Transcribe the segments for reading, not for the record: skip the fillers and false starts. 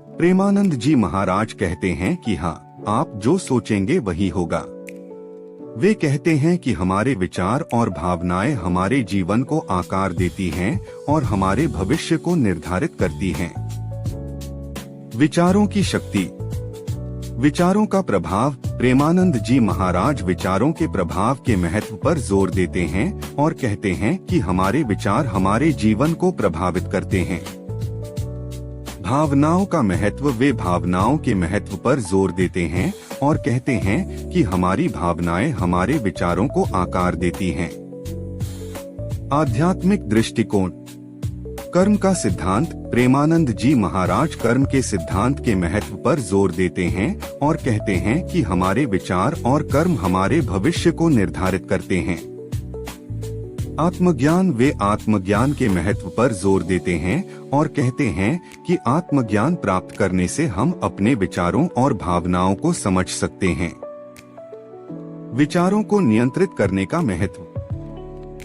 प्रेमानंद जी महाराज कहते हैं कि हाँ, आप जो सोचेंगे वही होगा। वे कहते हैं कि हमारे विचार और भावनाएं हमारे जीवन को आकार देती हैं और हमारे भविष्य को निर्धारित करती हैं। विचारों की शक्ति। विचारों का प्रभाव। प्रेमानंद जी महाराज विचारों के प्रभाव के महत्व पर जोर देते हैं और कहते हैं कि हमारे विचार हमारे जीवन को प्रभावित करते हैं। भावनाओं का महत्व। वे भावनाओं के महत्व पर जोर देते हैं और कहते हैं कि हमारी भावनाएं हमारे विचारों को आकार देती हैं। आध्यात्मिक दृष्टिकोण। कर्म का सिद्धांत। प्रेमानंद जी महाराज कर्म के सिद्धांत के महत्व पर जोर देते हैं और कहते हैं कि हमारे विचार और कर्म हमारे भविष्य को निर्धारित करते हैं। आत्मज्ञान। वे आत्मज्ञान के महत्व पर जोर देते हैं और कहते हैं कि आत्मज्ञान प्राप्त करने से हम अपने विचारों और भावनाओं को समझ सकते हैं। विचारों को नियंत्रित करने का महत्व।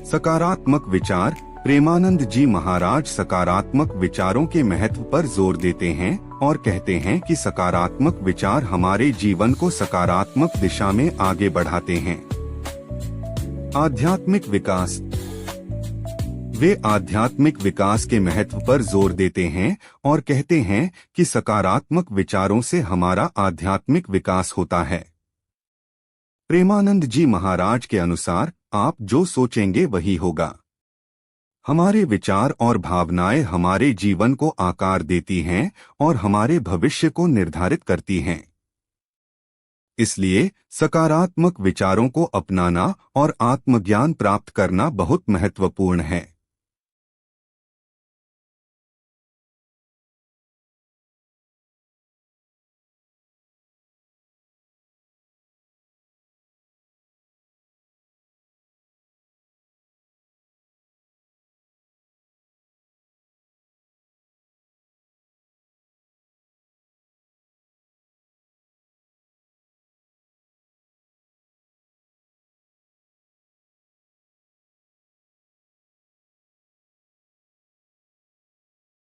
सकारात्मक विचार। प्रेमानंद जी महाराज सकारात्मक विचारों के महत्व पर जोर देते हैं और कहते हैं कि सकारात्मक विचार हमारे जीवन को सकारात्मक दिशा में आगे बढ़ाते हैं। आध्यात्मिक विकास। वे आध्यात्मिक विकास के महत्व पर जोर देते हैं और कहते हैं कि सकारात्मक विचारों से हमारा आध्यात्मिक विकास होता है। प्रेमानंद जी महाराज के अनुसार आप जो सोचेंगे वही होगा। हमारे विचार और भावनाएं हमारे जीवन को आकार देती हैं और हमारे भविष्य को निर्धारित करती हैं। इसलिए सकारात्मक विचारों को अपनाना और आत्मज्ञान प्राप्त करना बहुत महत्वपूर्ण है।